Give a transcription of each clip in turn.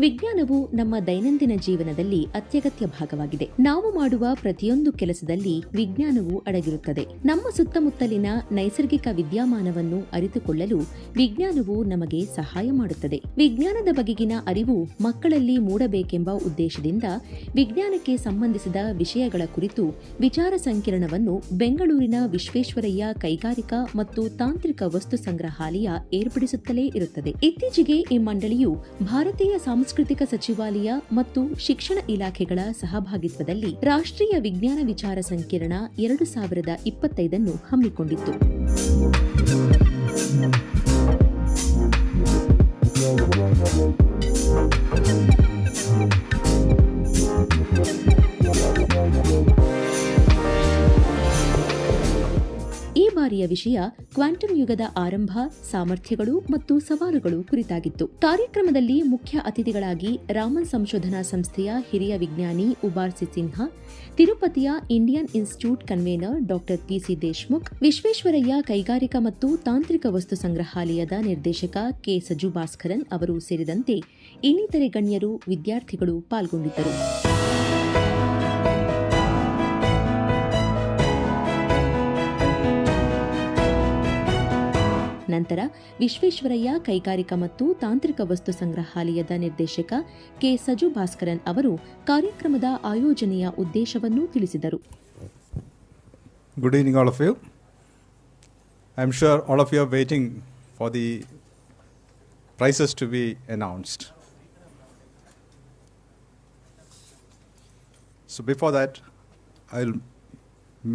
ವಿಜ್ಞಾನವು ನಮ್ಮ ದೈನಂದಿನ ಜೀವನದಲ್ಲಿ ಅತ್ಯಗತ್ಯ ಭಾಗವಾಗಿದೆ. ನಾವು ಮಾಡುವ ಪ್ರತಿಯೊಂದು ಕೆಲಸದಲ್ಲಿ ವಿಜ್ಞಾನವು ಅಡಗಿರುತ್ತದೆ. ನಮ್ಮ ಸುತ್ತಮುತ್ತಲಿನ ನೈಸರ್ಗಿಕ ವಿದ್ಯಮಾನವನ್ನು ಅರಿತುಕೊಳ್ಳಲು ವಿಜ್ಞಾನವು ನಮಗೆ ಸಹಾಯ ಮಾಡುತ್ತದೆ. ವಿಜ್ಞಾನದ ಬಗೆಗಿನ ಅರಿವು ಮಕ್ಕಳಲ್ಲಿ ಮೂಡಬೇಕೆಂಬ ಉದ್ದೇಶದಿಂದ ವಿಜ್ಞಾನಕ್ಕೆ ಸಂಬಂಧಿಸಿದ ವಿಷಯಗಳ ಕುರಿತು ವಿಚಾರ ಸಂಕಿರಣವನ್ನು ಬೆಂಗಳೂರಿನ ವಿಶ್ವೇಶ್ವರಯ್ಯ ಕೈಗಾರಿಕಾ ಮತ್ತು ತಾಂತ್ರಿಕ ವಸ್ತು ಸಂಗ್ರಹಾಲಯ ಏರ್ಪಡಿಸುತ್ತಲೇ ಇರುತ್ತದೆ. ಇತ್ತೀಚೆಗೆ ಈ ಮಂಡಳಿಯು ಭಾರತೀಯ ಸಾಂಸ್ಕೃತಿಕ ಸಚಿವಾಲಯ ಮತ್ತು ಶಿಕ್ಷಣ ಇಲಾಖೆಗಳ ಸಹಭಾಗಿತ್ವದಲ್ಲಿ ರಾಷ್ಟ್ರೀಯ ವಿಜ್ಞಾನ ವಿಚಾರ ಸಂಕಿರಣ 2025 ಹಮ್ಮಿಕೊಂಡಿತ್ತು. ಈ ಬಾರಿಯ ವಿಷಯ ಕ್ವಾಂಟಮ್ ಯುಗದ ಆರಂಭ, ಸಾಮರ್ಥ್ಯಗಳು ಮತ್ತು ಸವಾಲುಗಳು ಕುರಿತಾಗಿತ್ತು. ಕಾರ್ಯಕ್ರಮದಲ್ಲಿ ಮುಖ್ಯ ಅತಿಥಿಗಳಾಗಿ ರಾಮನ್ ಸಂಶೋಧನಾ ಸಂಸ್ಥೆಯ ಹಿರಿಯ ವಿಜ್ಞಾನಿ ಉಬಾರ್ಸಿ ಸಿನ್ಹಾ, ತಿರುಪತಿಯ ಇಂಡಿಯನ್ ಇನ್ಸ್ಟಿಟ್ಯೂಟ್ ಕನ್ವೇನರ್ ಡಾ ಪಿಸಿ ದೇಶ್ಮುಖ್, ವಿಶ್ವೇಶ್ವರಯ್ಯ ಕೈಗಾರಿಕಾ ಮತ್ತು ತಾಂತ್ರಿಕ ವಸ್ತು ಸಂಗ್ರಹಾಲಯದ ನಿರ್ದೇಶಕ ಕೆ ಸಜು ಭಾಸ್ಕರನ್ ಅವರು ಸೇರಿದಂತೆ ಇನ್ನಿತರೆ ಗಣ್ಯರು, ವಿದ್ಯಾರ್ಥಿಗಳು ಪಾಲ್ಗೊಂಡಿದ್ದರು. ನಂತರ ವಿಶ್ವೇಶ್ವರಯ್ಯ ಕೈಗಾರಿಕಾ ಮತ್ತು ತಾಂತ್ರಿಕ ವಸ್ತು ಸಂಗ್ರಹಾಲಯದ ನಿರ್ದೇಶಕ ಕೆ ಸಜು ಭಾಸ್ಕರನ್ ಅವರು ಕಾರ್ಯಕ್ರಮದ ಆಯೋಜನೆಯ ಉದ್ದೇಶವನ್ನು ತಿಳಿಸಿದರು. Good evening all of you. I'm sure all of you are waiting for the prizes to be announced. So before that, I'll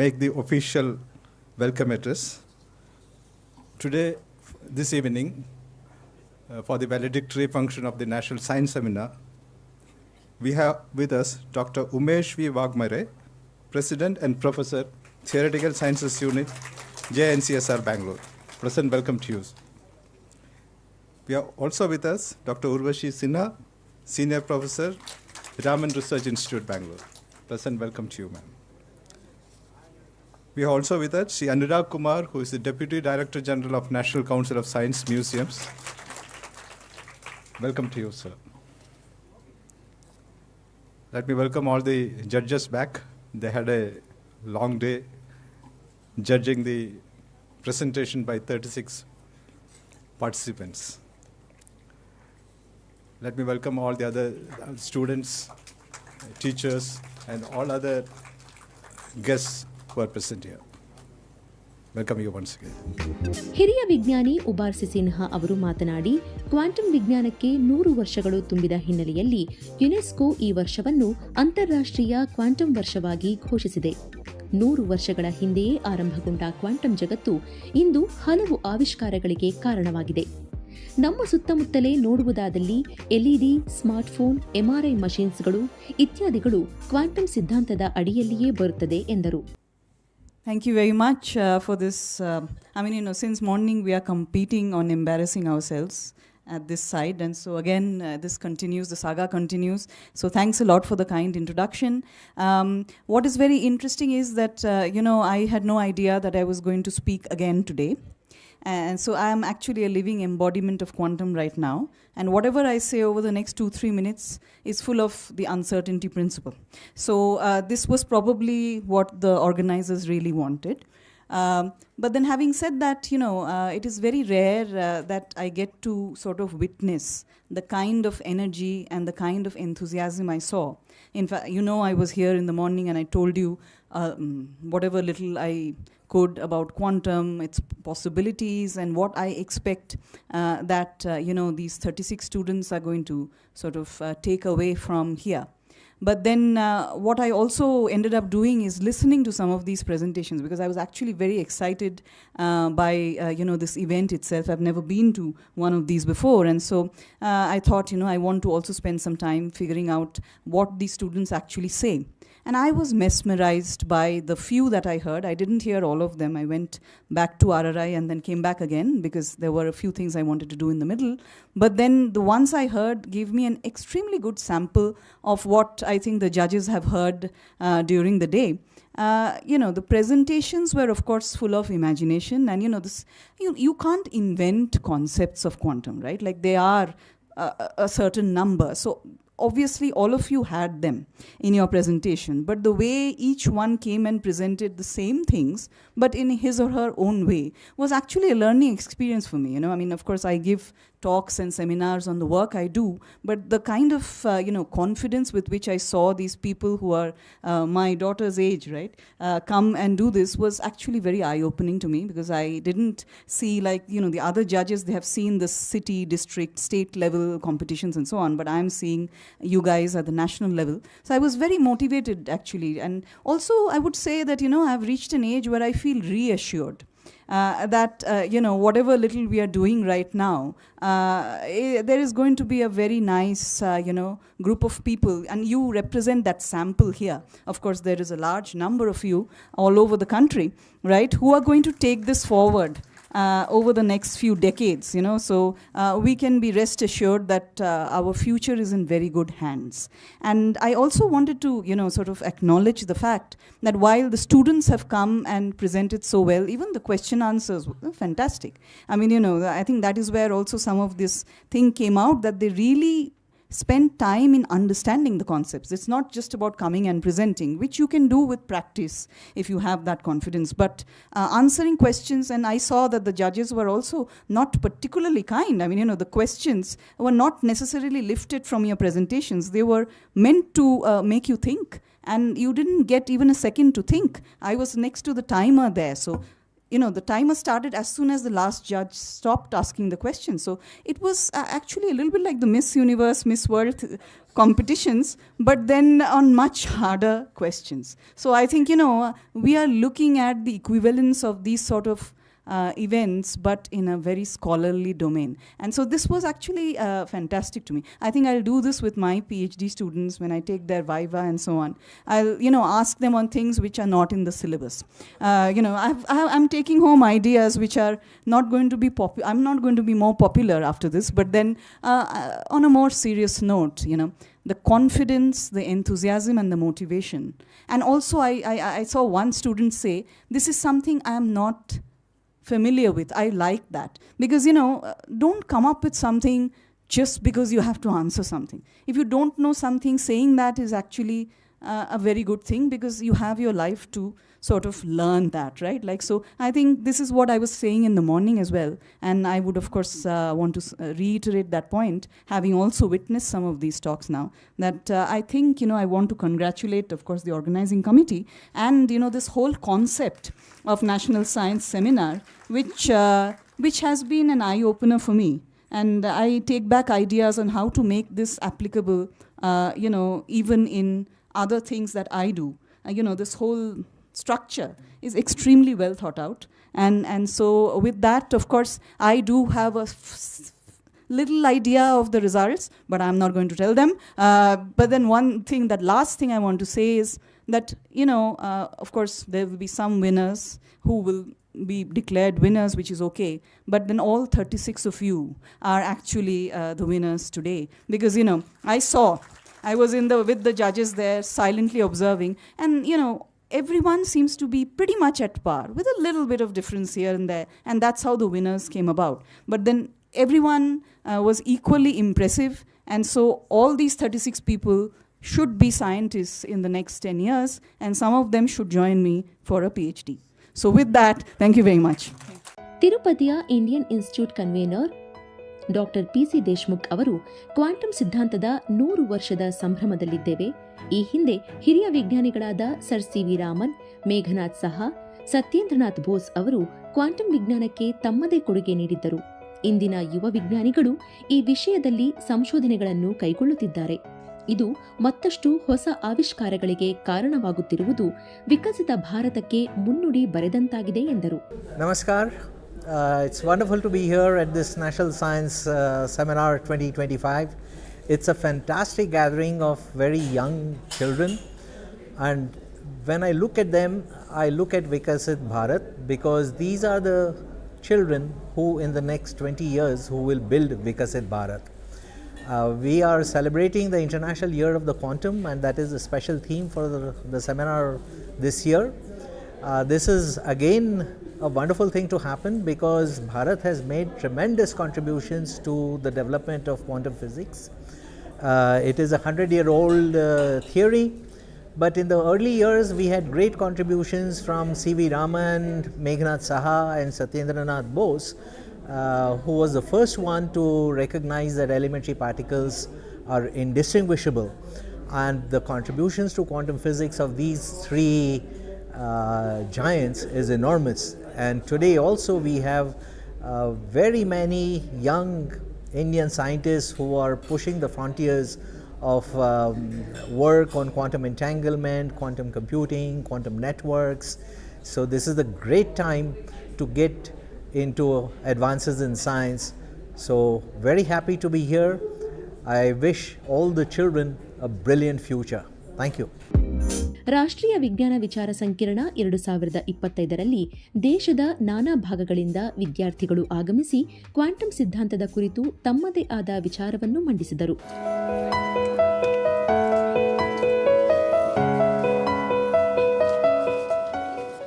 make the official welcome address. Today, this evening, for the valedictory function of the National Science Seminar, we have with us Dr. Umesh V. Vagmare, President and Professor, Theoretical Sciences Unit, JNCSR Bangalore. President, welcome to you. We have also with us Dr. Urvashi Sinha, Senior Professor, Raman Research Institute, Bangalore. President, welcome to you, ma'am. We are also with us Sri Anurag Kumar, who is the Deputy Director General of National Council of Science Museums. Welcome to you, sir. Let me welcome all the judges back. They had a long day judging the presentation by 36 participants. Let me welcome all the other students, teachers, and all other guests who are present here. Welcome you once again. ಹಿರಿಯ ವಿಜ್ಞಾನಿ ಉಬಾರ್ಸಿ ಸಿನ್ಹಾ ಅವರು ಮಾತನಾಡಿ, quantum ವಿಜ್ಞಾನಕ್ಕೆ 100 ವರ್ಷಗಳು ತುಂಬಿದ ಹಿನ್ನೆಲೆಯಲ್ಲಿ UNESCO ಈ ವರ್ಷವನ್ನು ಅಂತಾರಾಷ್ಟ್ರೀಯ ಕ್ವಾಂಟಮ್ ವರ್ಷವಾಗಿ ಘೋಷಿಸಿದೆ. 100 ವರ್ಷಗಳ ಹಿಂದೆಯೇ ಆರಂಭಗೊಂಡ ಕ್ವಾಂಟಮ್ ಜಗತ್ತು ಇಂದು ಹಲವು ಆವಿಷ್ಕಾರಗಳಿಗೆ ಕಾರಣವಾಗಿದೆ. ನಮ್ಮ ಸುತ್ತಮುತ್ತಲೇ ನೋಡುವುದಾದಲ್ಲಿ ಎಲ್ಇಡಿ, ಸ್ಮಾರ್ಟ್ಫೋನ್, ಎಂಆರ್ಐ ಮಷೀನ್ಸ್ಗಳು ಇತ್ಯಾದಿಗಳು ಕ್ವಾಂಟಮ್ ಸಿದ್ಧಾಂತದ ಅಡಿಯಲ್ಲಿಯೇ ಬರುತ್ತದೆ ಎಂದರು. Thank you very much for this. Since morning we are competing on embarrassing ourselves at this side, and so again this continues, the saga continues. So thanks a lot for the kind introduction. What is very interesting is that I had no idea that I was going to speak again today. And so I am actually a living embodiment of quantum right now. And whatever I say over the next 2-3 minutes is full of the uncertainty principle. So this was probably what the organizers really wanted. But then having said that, it is very rare that I get to sort of witness the kind of energy and the kind of enthusiasm I saw. In fact, I was here in the morning and I told you whatever little I could about quantum, its possibilities, and what I expect that these 36 students are going to sort of take away from here. But then what I also ended up doing is listening to some of these presentations, because I was actually very excited by this event itself. I've never been to one of these before, and so I thought I want to also spend some time figuring out what these students actually say. And I was mesmerized by the few that I heard. I didn't hear all of them. I went back to RRI and then came back again because there were a few things I wanted to do in the middle. But then the ones I heard gave me an extremely good sample of what I think the judges have heard during the day. The presentations were, of course, full of imagination, and you can't invent concepts of quantum, right? Like they are a certain number. So obviously all of you had them in your presentation, but the way each one came and presented the same things, but in his or her own way, was actually a learning experience for me. Of course, I give talks and seminars on the work I do, but the kind of confidence with which I saw these people who are my daughter's age, right, come and do this was actually very eye-opening to me, because I didn't see the other judges. They have seen the city, district, state level competitions and so on, but I'm seeing you guys at the national level. So I was very motivated actually, and also I would say that I've reached an age where I feel reassured. That whatever little we are doing right now, there is going to be a very nice group of people, and you represent that sample here. Of course, there is a large number of you all over the country, right, who are going to take this forward over the next few decades, so we can be rest assured that our future is in very good hands. And I also wanted to, sort of acknowledge the fact that while the students have come and presented so well, even the question answers were fantastic. I think that is where also some of this thing came out, that they really spend time in understanding the concepts. It's not just about coming and presenting, which you can do with practice if you have that confidence, but answering questions. And I saw that the judges were also not particularly kind. The questions were not necessarily lifted from your presentations. They were meant to make you think, and you didn't get even a second to think. I was next to the timer there, so the timer started as soon as the last judge stopped asking the question. So it was actually a little bit like the Miss Universe, Miss World competitions, but then on much harder questions. So I think, we are looking at the equivalence of these sort of events, but in a very scholarly domain. And so this was actually fantastic to me. I think I'll do this with my PhD students when I take their Viva and so on. I'll, ask them on things which are not in the syllabus. I'm taking home ideas which are not going to be I'm not going to be more popular after this, but then on a more serious note, the confidence, the enthusiasm, and the motivation. And also I saw one student say, this is something I am not familiar with. I like that. Because, don't come up with something just because you have to answer something. If you don't know something, saying that is actually a very good thing, because you have your life to sort of learn that, right? So I think this is what I was saying in the morning as well. And I would, of course, want to reiterate that point, having also witnessed some of these talks now, that I think, I want to congratulate, of course, the organizing committee and, this whole concept of National Science Seminar, which has been an eye-opener for me. And I take back ideas on how to make this applicable, even in other things that I do. This whole structure is extremely well thought out. And so with that, of course, I do have a little idea of the results, but I'm not going to tell them. But then last thing I want to say is that, of course, there will be some winners who will be declared winners, which is okay. But then all 36 of you are actually the winners today. Because, I was with the judges there, silently observing, and, everyone seems to be pretty much at par, with a little bit of difference here and there, and that's how the winners came about. But then everyone was equally impressive, and so all these 36 people should be scientists in the next 10 years, and some of them should join me for a PhD. So with that, thank you very much. ತಿರುಪತಿಯ Indian institute convener doctor PC Deshmukh ಅವರು quantum ಸಿದ್ಧಾಂತದ 100 ವರ್ಷದ ಸಂಭ್ರಮದಲ್ಲಿದ್ದೇವೆ. ಈ ಹಿಂದೆ ಹಿರಿಯ ವಿಜ್ಞಾನಿಗಳಾದ sir CV. Raman, Meghnath Saha, Satyendranath Bose ಅವರು ಕ್ವಾಂಟಮ್ ವಿಜ್ಞಾನಕ್ಕೆ ತಮ್ಮದೇ ಕೊಡುಗೆ ನೀಡಿದ್ದರು. ಇಂದಿನ ಯುವ ವಿಜ್ಞಾನಿಗಳು ಈ ವಿಷಯದಲ್ಲಿ ಸಂಶೋಧನೆಗಳನ್ನು ಕೈಗೊಳ್ಳುತ್ತಿದ್ದಾರೆ. ಇದು ಮತ್ತಷ್ಟು ಹೊಸ ಆವಿಷ್ಕಾರಗಳಿಗೆ ಕಾರಣವಾಗುತ್ತಿರುವುದು ವಿಕಸಿತ ಭಾರತಕ್ಕೆ ಮುನ್ನುಡಿ ಬರೆದಂತಾಗಿದೆ ಎಂದರು. ನಮಸ್ಕಾರ. It's wonderful to be here at this National Science Seminar 2025. It's a fantastic gathering of very young children, and when I look at them, I look at Vikasit Bharat, because these are the children who in the next 20 years who will build Vikasit Bharat. We are celebrating the International Year of the Quantum, and that is a special theme for the seminar this year. This is again a wonderful thing to happen because Bharat has made tremendous contributions to the development of quantum physics. It is a 100-year-old theory, but in the early years we had great contributions from C.V. Raman, Meghnath Saha and Satyendranath Bose, who was the first one to recognize that elementary particles are indistinguishable, and the contributions to quantum physics of these three giants is enormous. And today also we have very many young Indian scientists who are pushing the frontiers of work on quantum entanglement, quantum computing, quantum networks. So this is a great time to get into advances in science. So very happy to be here. I wish all the children a brilliant future. Thank you. ರಾಷ್ಟ್ರೀಯ ವಿಜ್ಞಾನ ವಿಚಾರ ಸಂಕಿರಣ 2025ರಲ್ಲಿ ದೇಶದ ನಾನಾ ಭಾಗಗಳಿಂದ ವಿದ್ಯಾರ್ಥಿಗಳು ಆಗಮಿಸಿ quantum ಸಿದ್ಧಾಂತದ ಕುರಿತು ತಮ್ಮದೇ ಆದ ವಿಚಾರವನ್ನು ಮಂಡಿಸಿದರು.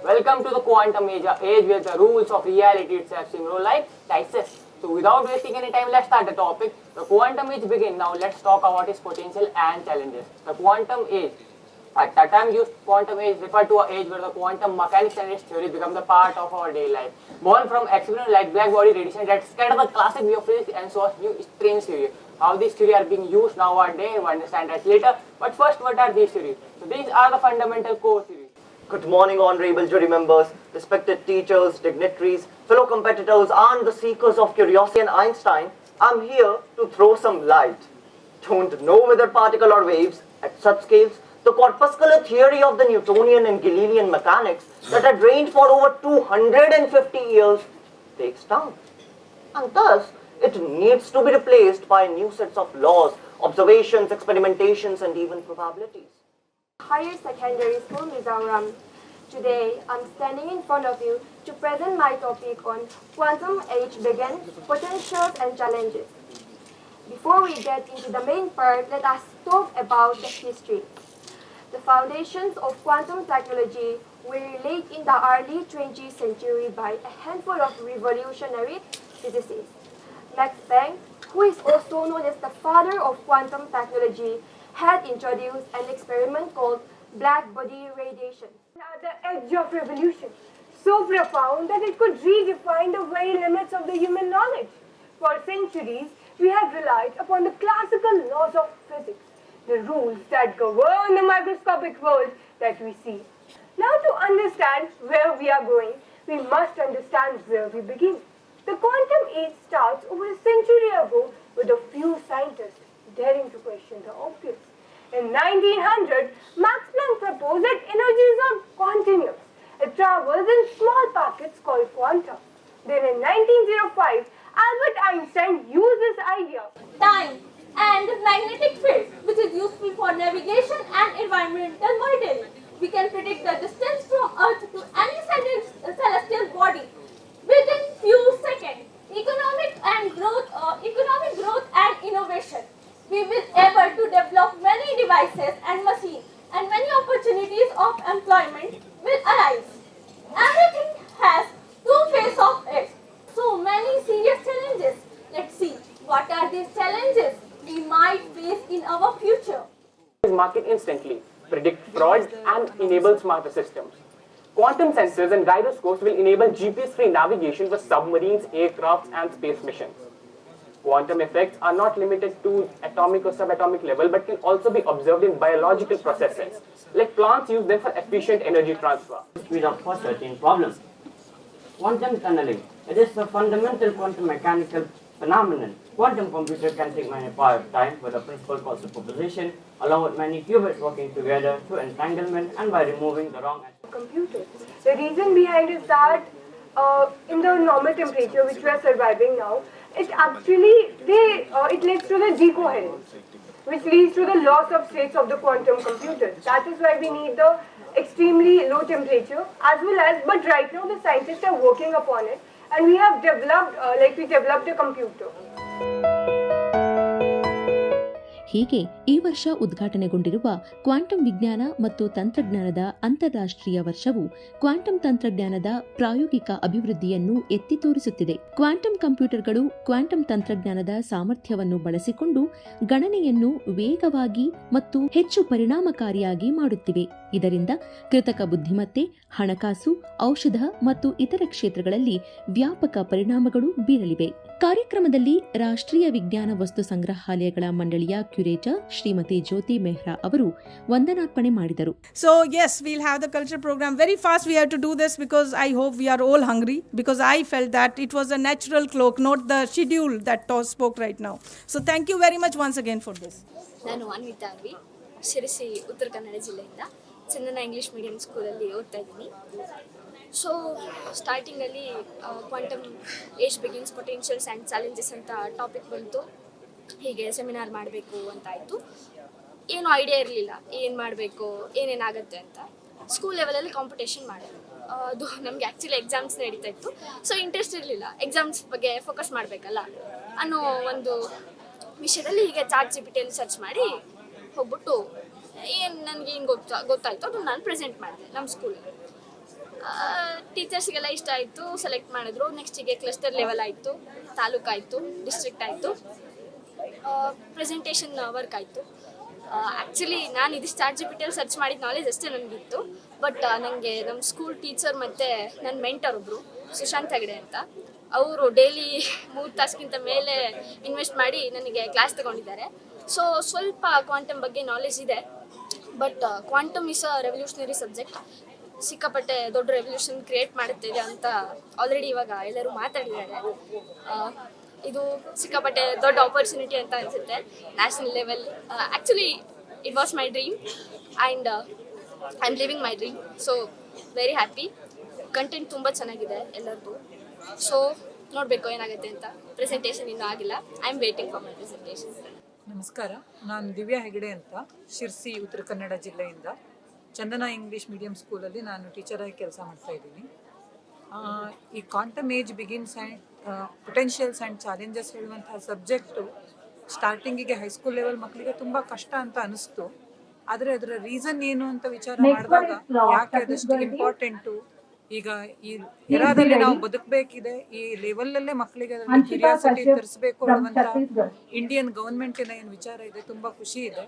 Welcome to the quantum age, a age where the rules of reality itself seem like dice. So without wasting any time, let's start the topic. The quantum age begins. Now let's talk about its potential and challenges. The quantum age. At that time used quantum age referred to an age where the quantum mechanics and its theory become the part of our daily life. Born from experiments like black body radiation that scattered the classic view of physics and saw new strange theory. How these theories are being used nowadays, we understand that later. But first, what are these theories? So these are the fundamental core theories. Good morning, honorable jury members, respected teachers, dignitaries, fellow competitors, and the seekers of curiosity and Einstein. I'm here to throw some light. Don't know whether particle or waves at such scales. The corpuscular theory of the Newtonian and Galilean mechanics that had reigned for over 250 years takes down. And thus, it needs to be replaced by new sets of laws, observations, experimentations, and even probabilities. Higher secondary school, Mizoram. Today, I'm standing in front of you to present my topic on quantum age begin, potentials and challenges. Before we get into the main part, let us talk about the history. The foundations of quantum technology were laid in the early 20th century by a handful of revolutionary physicists. Max Planck, who is also known as the father of quantum technology, had introduced an experiment called black body radiation. At the edge of revolution, so profound that it could redefine the very limits of the human knowledge. For centuries, we have relied upon the classical laws of physics, the rules that govern the microscopic world that we see. Now, to understand where we are going, we must understand where we begin. The quantum age starts over a century ago with a few scientists daring to question the obvious. In 1900, Max Planck proposed that energy is not continuous. It travels in small packets called quanta. Then in 1905, Albert Einstein used this idea. Time and magnetic field, which is useful for navigation and environmental monitoring. We can predict the distance from Earth to any celestial body within few seconds. Economic growth and innovation. We will able to develop many devices and machines, and many opportunities of employment will arise. Everything has two faces of it. So many serious challenges. Let's see what are these challenges we might face in our future. Market instantly, predict fraud and enable smarter systems. Quantum sensors and gyroscopes will enable GPS-free navigation for submarines, aircrafts and space missions. Quantum effects are not limited to atomic or subatomic level but can also be observed in biological processes. Like plants use them for efficient energy transfer. Speed up for certain problems. Quantum tunneling. It is a fundamental quantum mechanical phenomenon. Quantum computer can take many part of time with a principle called superposition, along with many qubits working together through entanglement and by removing the wrong Computers. The reason behind is that in the normal temperature which we are surviving now, it actually it leads to the decoherence, which leads to the loss of states of the quantum computers. That is why we need the extremely low temperature as well as, but right now the scientists are working upon it, and we have developed, we developed a computer. ಹೀಗೆ ಈ ವರ್ಷ ಉದ್ಘಾಟನೆಗೊಂಡಿರುವ quantum ವಿಜ್ಞಾನ ಮತ್ತು ತಂತ್ರಜ್ಞಾನದ ಅಂತಾರಾಷ್ಟ್ರೀಯ ವರ್ಷವು quantum ತಂತ್ರಜ್ಞಾನದ ಪ್ರಾಯೋಗಿಕ ಅಭಿವೃದ್ಧಿಯನ್ನು ಎತ್ತಿ ತೋರಿಸುತ್ತಿದೆ. ಕ್ವಾಂಟಮ್ ಕಂಪ್ಯೂಟರ್ಗಳು ಕ್ವಾಂಟಮ್ ತಂತ್ರಜ್ಞಾನದ ಸಾಮರ್ಥ್ಯವನ್ನು ಬಳಸಿಕೊಂಡು ಗಣನೆಯನ್ನು ವೇಗವಾಗಿ ಮತ್ತು ಹೆಚ್ಚು ಪರಿಣಾಮಕಾರಿಯಾಗಿ ಮಾಡುತ್ತಿವೆ. ಇದರಿಂದ ಕೃತಕ ಬುದ್ಧಿಮತ್ತೆ, ಹಣಕಾಸು, ಔಷಧ ಮತ್ತು ಇತರ ಕ್ಷೇತ್ರಗಳಲ್ಲಿ ವ್ಯಾಪಕ ಪರಿಣಾಮಗಳು ಬೀರಲಿವೆ. ಕಾರ್ಯಕ್ರಮದಲ್ಲಿ ರಾಷ್ಟ್ರೀಯ ವಿಜ್ಞಾನ ವಸ್ತು ಸಂಗ್ರಹಾಲಯಗಳ ಮಂಡಳಿಯ ಕ್ಯೂರೇಟರ್ ಶ್ರೀಮತಿ ಜ್ಯೋತಿ ಮೆಹ್ರಾ ಅವರು ವಂದನಾರ್ಪಣೆ ಮಾಡಿದರು. So yes, we'll have the culture program very fast. We have to do this because I hope we are all hungry, because I felt that it was a natural cloak, not the schedule that Toss spoke right now. So thank you very much once again for this. ನಾನು ಅನ್ವಿತಾವಿ, ಶಿರಸಿ ಉತ್ತರ ಕನ್ನಡ ಜಿಲ್ಲೆಯಿಂದ ಚಂದನ English medium ಸ್ಕೂಲಲ್ಲಿ ಓದ್ತಾ ಇದ್ದೀನಿ. So ಸ್ಟಾರ್ಟಿಂಗಲ್ಲಿ quantum age begins potentials and challenges ಅಂತ topic ಬಂತು. ಹೀಗೆ seminar ಮಾಡಬೇಕು ಅಂತ ಆಯಿತು. ಏನೂ ಐಡಿಯಾ ಇರಲಿಲ್ಲ ಏನು ಮಾಡಬೇಕು, ಏನೇನಾಗುತ್ತೆ ಅಂತ. ಸ್ಕೂಲ್ ಲೆವೆಲಲ್ಲಿ ಕಾಂಪಿಟೇಷನ್ ಮಾಡಿದ್ರು. ಅದು ನಮಗೆ ಆ್ಯಕ್ಚುಲಿ ಎಕ್ಸಾಮ್ಸ್ ನಡೀತಾ ಇತ್ತು. ಸೊ ಇಂಟ್ರೆಸ್ಟ್ ಇರಲಿಲ್ಲ, ಎಕ್ಸಾಮ್ಸ್ ಬಗ್ಗೆ ಫೋಕಸ್ ಮಾಡಬೇಕಲ್ಲ ಅನ್ನೋ ಒಂದು ವಿಷಯದಲ್ಲಿ ಹೀಗೆ ChatGPTಯಲ್ಲಿ ಸರ್ಚ್ ಮಾಡಿ ಹೋಗ್ಬಿಟ್ಟು ಏನು ನನಗೆ ಏನು ಗೊತ್ತಾಯಿತು ಅದನ್ನು ನಾನು ಪ್ರೆಸೆಂಟ್ ಮಾಡಿದೆ ನಮ್ಮ ಸ್ಕೂಲಲ್ಲಿ. ಟೀಚರ್ಸ್ಗೆಲ್ಲ ಇಷ್ಟ ಆಯಿತು, ಸೆಲೆಕ್ಟ್ ಮಾಡಿದ್ರು. ನೆಕ್ಸ್ಟಿಗೆ ಕ್ಲಸ್ಟರ್ ಲೆವೆಲ್ ಆಯಿತು, ತಾಲೂಕಾಯಿತು, ಡಿಸ್ಟ್ರಿಕ್ಟ್ ಆಯಿತು, ಪ್ರೆಸೆಂಟೇಷನ್ ವರ್ಕ್ ಆಯಿತು. ಆ್ಯಕ್ಚುಲಿ ನಾನು ಇದಿಷ್ಟು ChatGPTಯಲ್ಲಿ ಸರ್ಚ್ ಮಾಡಿದ ನಾಲೆಜ್ ಅಷ್ಟೇ ನನಗಿತ್ತು. ಬಟ್ ನನಗೆ ನಮ್ಮ ಸ್ಕೂಲ್ ಟೀಚರ್ ಮತ್ತು ನನ್ನ ಮೆಂಟರ್ ಒಬ್ಬರು ಸುಶಾಂತ್ ಹೆಗಡೆ ಅಂತ, ಅವರು ಡೈಲಿ 3 ತಾಸಿಗಿಂತ ಮೇಲೆ ಇನ್ವೆಸ್ಟ್ ಮಾಡಿ ನನಗೆ ಕ್ಲಾಸ್ ತಗೊಂಡಿದ್ದಾರೆ. ಸೊ ಸ್ವಲ್ಪ ಕ್ವಾಂಟಮ್ ಬಗ್ಗೆ ನಾಲೆಜ್ ಇದೆ. But quantum is a revolutionary subject. ಸಿಕ್ಕಾಪಟ್ಟೆ ದೊಡ್ಡ ರೆವಲ್ಯೂಷನ್ ಕ್ರಿಯೇಟ್ ಮಾಡುತ್ತಿದೆ ಅಂತ ಆಲ್ರೆಡಿ ಇವಾಗ ಎಲ್ಲರೂ ಮಾತಾಡಿದ್ದಾರೆ. ಇದು ಸಿಕ್ಕಾಪಟ್ಟೆ ದೊಡ್ಡ ಆಪರ್ಚುನಿಟಿ ಅಂತ ಅನಿಸುತ್ತೆ national level. Actually it was my dream and I am living my dream. So very happy. Content ತುಂಬ ಚೆನ್ನಾಗಿದೆ ಎಲ್ಲರದ್ದು. ಸೊ ನೋಡಬೇಕು ಏನಾಗುತ್ತೆ ಅಂತ. ಪ್ರೆಸೆಂಟೇಷನ್ ಇನ್ನೂ ಆಗಿಲ್ಲ. I am waiting for my presentation. ನಮಸ್ಕಾರ, ನಾನು ದಿವ್ಯಾ ಹೆಗಡೆ ಅಂತ, ಶಿರ್ಸಿ ಉತ್ತರ ಕನ್ನಡ ಜಿಲ್ಲೆಯಿಂದ ಚಂದನ ಇಂಗ್ಲೀಷ್ ಮೀಡಿಯಂ ಸ್ಕೂಲಲ್ಲಿ ನಾನು ಟೀಚರಾಗಿ ಕೆಲಸ ಮಾಡ್ತಾಯಿದ್ದೀನಿ. ಈ quantum age begins and potentials and challenges ಹೇಳುವಂತಹ ಸಬ್ಜೆಕ್ಟು ಸ್ಟಾರ್ಟಿಂಗಿಗೆ ಹೈಸ್ಕೂಲ್ ಲೆವೆಲ್ ಮಕ್ಕಳಿಗೆ ತುಂಬ ಕಷ್ಟ ಅಂತ ಅನಿಸ್ತು. ಆದರೆ ಅದರ ರೀಸನ್ ಏನು ಅಂತ ವಿಚಾರ ಮಾಡಿದಾಗ ಯಾಕೆ ಅದಷ್ಟು ಇಂಪಾರ್ಟೆಂಟು, ಈಗ ಈ ಎರಾದಲ್ಲಿ ನಾವು ಬದುಕಬೇಕಿದೆ, ಈ ಲೆವೆಲಲ್ಲೇ ಮಕ್ಕಳಿಗೆ ಕ್ಯೂರಿಯಾಸಿಟಿ ತರಿಸಬೇಕು ಅನ್ನುವಂಥ ಇಂಡಿಯನ್ ಗೌರ್ಮೆಂಟಿನ ಏನು ವಿಚಾರ ಇದೆ, ತುಂಬ ಖುಷಿ ಇದೆ.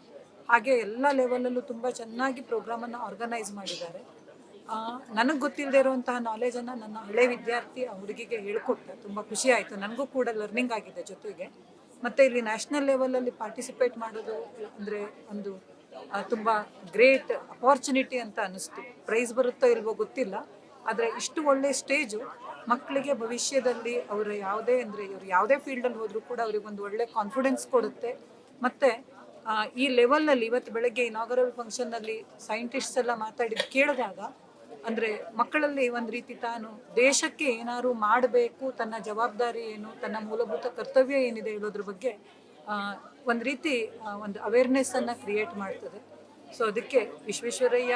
ಹಾಗೆ ಎಲ್ಲ ಲೆವೆಲಲ್ಲೂ ತುಂಬ ಚೆನ್ನಾಗಿ ಪ್ರೋಗ್ರಾಮನ್ನು ಆರ್ಗನೈಸ್ ಮಾಡಿದ್ದಾರೆ. ನನಗೆ ಗೊತ್ತಿಲ್ಲದೆ ಇರುವಂತಹ ನಾಲೆಜನ್ನು ನನ್ನ ಹಳೆ ವಿದ್ಯಾರ್ಥಿ ಆ ಹುಡುಗಿಗೆ ಹೇಳ್ಕೊಟ್ಟೆ. ತುಂಬ ಖುಷಿ ಆಯಿತು, ನನಗೂ ಕೂಡ ಲರ್ನಿಂಗ್ ಆಗಿದೆ ಜೊತೆಗೆ. ಮತ್ತು ಇಲ್ಲಿ ನ್ಯಾಷನಲ್ ಲೆವೆಲಲ್ಲಿ ಪಾರ್ಟಿಸಿಪೇಟ್ ಮಾಡೋದು ಅಂದರೆ ಒಂದು ತುಂಬ ಗ್ರೇಟ್ ಅಪಾರ್ಚುನಿಟಿ ಅಂತ ಅನ್ನಿಸ್ತು. ಪ್ರೈಸ್ ಬರುತ್ತೋ ಇಲ್ವೋ ಗೊತ್ತಿಲ್ಲ, ಆದರೆ ಇಷ್ಟು ಒಳ್ಳೆಯ ಸ್ಟೇಜು ಮಕ್ಕಳಿಗೆ ಭವಿಷ್ಯದಲ್ಲಿ ಅವರ ಯಾವುದೇ ಅಂದರೆ ಇವರು ಯಾವುದೇ ಫೀಲ್ಡಲ್ಲಿ ಹೋದರೂ ಕೂಡ ಅವ್ರಿಗೆ ಒಂದು ಒಳ್ಳೆ ಕಾನ್ಫಿಡೆನ್ಸ್ ಕೊಡುತ್ತೆ. ಮತ್ತು ಈ ಲೆವೆಲ್ನಲ್ಲಿ ಇವತ್ತು ಬೆಳಗ್ಗೆ ಇನಾಗರಲ್ ಫಂಕ್ಷನ್ನಲ್ಲಿ ಸೈಂಟಿಸ್ಟ್ಸ್ ಎಲ್ಲ ಮಾತಾಡಿದ್ದು ಕೇಳಿದಾಗ ಅಂದರೆ ಮಕ್ಕಳಲ್ಲಿ ಒಂದು ರೀತಿ ತಾನು ದೇಶಕ್ಕೆ ಏನಾದ್ರು ಮಾಡಬೇಕು, ತನ್ನ ಜವಾಬ್ದಾರಿ ಏನು, ತನ್ನ ಮೂಲಭೂತ ಕರ್ತವ್ಯ ಏನಿದೆ ಹೇಳೋದ್ರ ಬಗ್ಗೆ ಒಂದು ರೀತಿ ಒಂದು ಅವೇರ್ನೆಸ್ಸನ್ನು ಕ್ರಿಯೇಟ್ ಮಾಡ್ತದೆ. ಸೊ ಅದಕ್ಕೆ ವಿಶ್ವೇಶ್ವರಯ್ಯ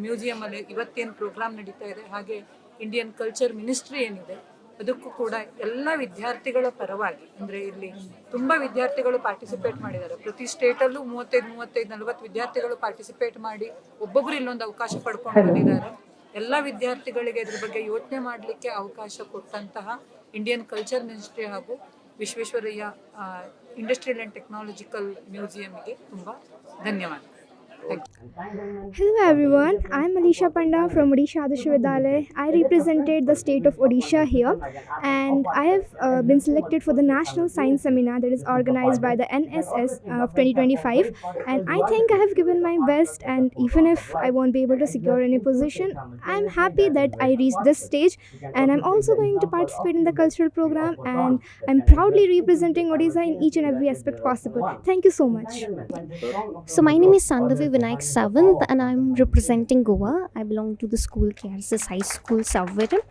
ಮ್ಯೂಸಿಯಮಲ್ಲಿ ಇವತ್ತೇನು ಪ್ರೋಗ್ರಾಮ್ ನಡೀತಾ ಇದೆ, ಹಾಗೆ ಇಂಡಿಯನ್ ಕಲ್ಚರ್ ಮಿನಿಸ್ಟ್ರಿ ಏನಿದೆ ಅದಕ್ಕೂ ಕೂಡ ಎಲ್ಲ ವಿದ್ಯಾರ್ಥಿಗಳ ಪರವಾಗಿ, ಅಂದರೆ ಇಲ್ಲಿ ತುಂಬ ವಿದ್ಯಾರ್ಥಿಗಳು ಪಾರ್ಟಿಸಿಪೇಟ್ ಮಾಡಿದ್ದಾರೆ. ಪ್ರತಿ ಸ್ಟೇಟಲ್ಲೂ 35-40 ವಿದ್ಯಾರ್ಥಿಗಳು ಪಾರ್ಟಿಸಿಪೇಟ್ ಮಾಡಿ ಒಬ್ಬೊಬ್ಬರು ಇಲ್ಲೊಂದು ಅವಕಾಶ ಪಡ್ಕೊಂಡು ಬಂದಿದ್ದಾರೆ. ಎಲ್ಲ ವಿದ್ಯಾರ್ಥಿಗಳಿಗೆ ಇದ್ರ ಬಗ್ಗೆ ಯೋಚನೆ ಮಾಡಲಿಕ್ಕೆ ಅವಕಾಶ ಕೊಟ್ಟಂತಹ ಇಂಡಿಯನ್ ಕಲ್ಚರ್ ಮಿನಿಸ್ಟ್ರಿ ಹಾಗೂ ವಿಶ್ವೇಶ್ವರಯ್ಯ ಇಂಡಸ್ಟ್ರಿಯಲ್ ಆ್ಯಂಡ್ ಟೆಕ್ನಾಲಜಿಕಲ್ ಮ್ಯೂಸಿಯಂಗೆ ತುಂಬ ಧನ್ಯವಾದ. Hello everyone, I am Alisha Panda from Odisha Adarsh Vidyalaya. I represented the state of Odisha here, and I have been selected for the National Science Seminar that is organized by the NSS of 2025, and I think I have given my best, and even if I won't be able to secure any position, I am happy that I reached this stage, and I'm also going to participate in the cultural program, and I'm proudly representing Odisha in each and every aspect possible. Thank you so much. So my name is Sandhavi Vinayak Savant and I'm representing Goa. I belong to the school KRSS High School, Savvaram.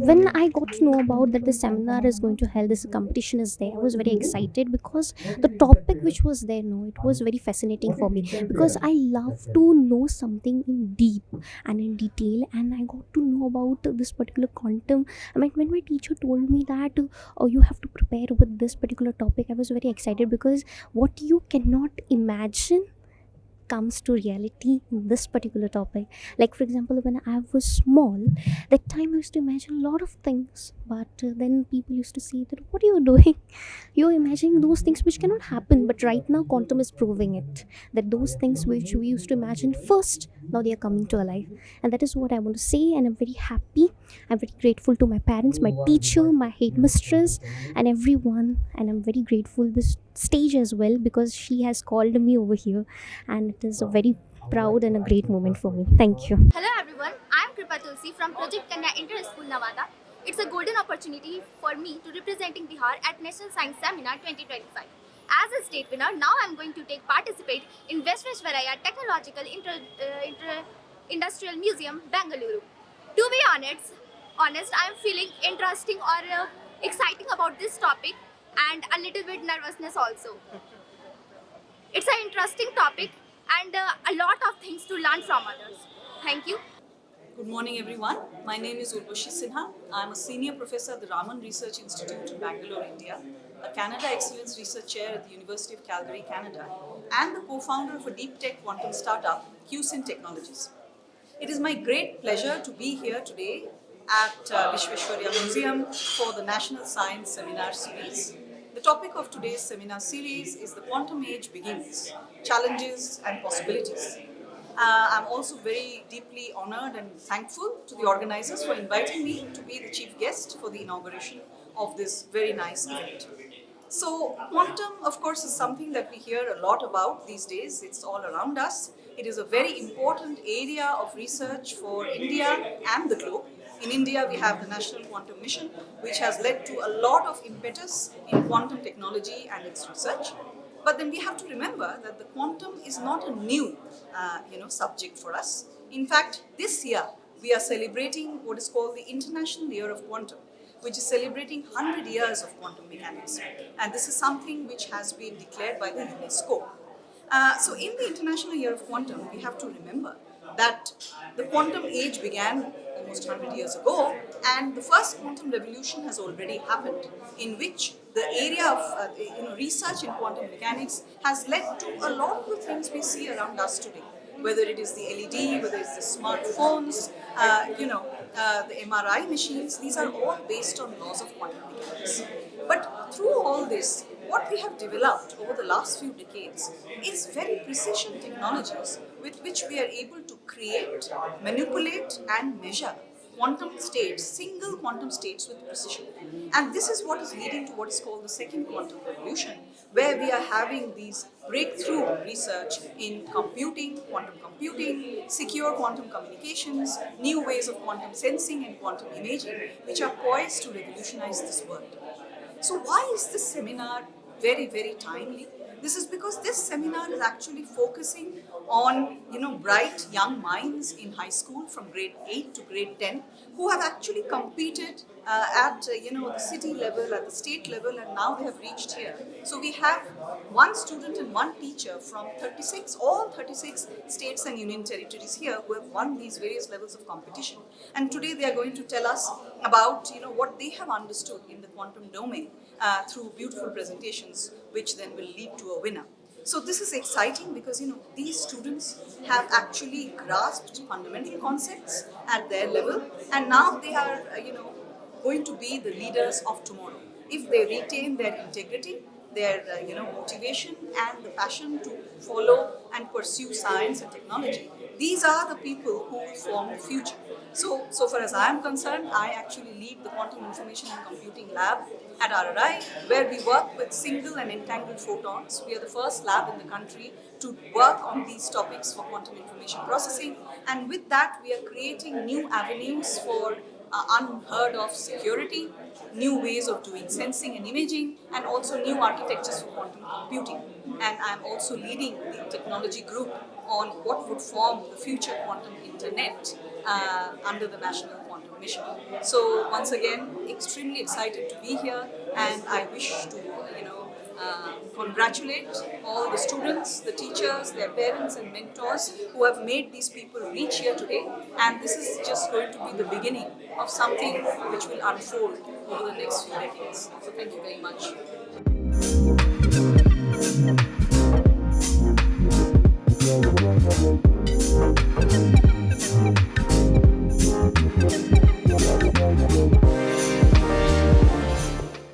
When I got to know about that the seminar is going to held, this competition is there, I was very excited because the topic which was there, no, it was very fascinating for me because I love to know something in deep and in detail, and I got to know about this particular quantum. I mean, when my teacher told me that you have to prepare with this particular topic, I was very excited because what you cannot imagine comes to reality in this particular topic. Like for example, when I was small, that time I used to imagine a lot of things, but then people used to say that what are you doing, you're imagining those things which cannot happen. But right now quantum is proving it, that those things which we used to imagine first, now they are coming to life. And that is what I want to say, and I'm very happy, I'm very grateful to my parents, my teacher, my headmistress, and everyone. And I'm very grateful this stage as well because she has called me over here, and it is a very proud and a great moment for me. Thank you. Hello everyone, I am Kripa Tulsi from Project Kanya Inter School Navada. It's a golden opportunity for me to representing Bihar at National Science Seminar 2025. As a state winner, now I am going to participate in Vismaya Technological Industrial Museum, Bengaluru. To be honest, I am feeling interesting or exciting about this topic and a little bit nervousness also. It's an interesting topic and a lot of things to learn from others. Thank you. Good morning, everyone. My name is Urvashi Sinha. I'm a senior professor at the Raman Research Institute in Bangalore, India, a Canada Excellence Research Chair at the University of Calgary, Canada, and the co-founder of a deep tech quantum startup, QSyn Technologies. It is my great pleasure to be here today at Vishweshwarya Museum for the National Science Seminar Series. The topic of today's seminar series is The Quantum Age Begins, Challenges and Possibilities. I'm also very deeply honored and thankful to the organizers for inviting me to be the chief guest for the inauguration of this very nice event. So quantum, of course, is something that we hear a lot about these days. It's all around us. It is a very important area of research for India and the globe. In India, we have the National Quantum Mission, which has led to a lot of impetus in quantum technology and its research. But then we have to remember that the quantum is not a new subject for us. In fact, this year, we are celebrating what is called the International Year of Quantum, which is celebrating 100 years of quantum mechanics. And this is something which has been declared by the UNESCO. So in the International Year of Quantum, we have to remember that the quantum age began almost 100 years ago, and the first quantum revolution has already happened, in which the area of research in quantum mechanics has led to a lot of the things we see around us today. Whether it is the LED, whether it's the smartphones, the MRI machines, these are all based on laws of quantum mechanics. But through all this, what we have developed over the last few decades is very precision technologies with which we are able to create, manipulate, and measure quantum states, single quantum states with precision. And this is what is leading to what is called the second quantum revolution, where we are having these breakthrough research in computing, quantum computing, secure quantum communications, new ways of quantum sensing and quantum imaging, which are poised to revolutionize this world. So why is this seminar very, very timely? This is because this seminar is actually focusing on, bright young minds in high school from grade 8 to grade 10 who have actually competed at, the city level, at the state level, and now they have reached here. So we have one student and one teacher from all 36 states and union territories here who have won these various levels of competition. And today they are going to tell us about, what they have understood in the quantum domain through beautiful presentations, which then will lead to a winner. So this is exciting because, these students have actually grasped fundamental concepts at their level, and now they are, going to be the leaders of tomorrow. If they retain their integrity, their motivation and the passion to follow and pursue science and technology, these are the people who will form the future. So far as I am concerned, I actually lead the Quantum Information and Computing Lab at RRI, where we work with single and entangled photons. We are the first lab in the country to work on these topics for quantum information processing. And with that, we are creating new avenues for unheard of security, new ways of doing sensing and imaging, and also new architectures for quantum computing. And I'm also leading the technology group on what would form the future quantum internet under the National Quantum Mission. So once again, extremely excited to be here, and I wish to, congratulate all the students, the teachers, their parents and mentors who have made these people reach here today. And this is just going to be the beginning of something which will unfold over the next few decades. So thank you very much. Thank you.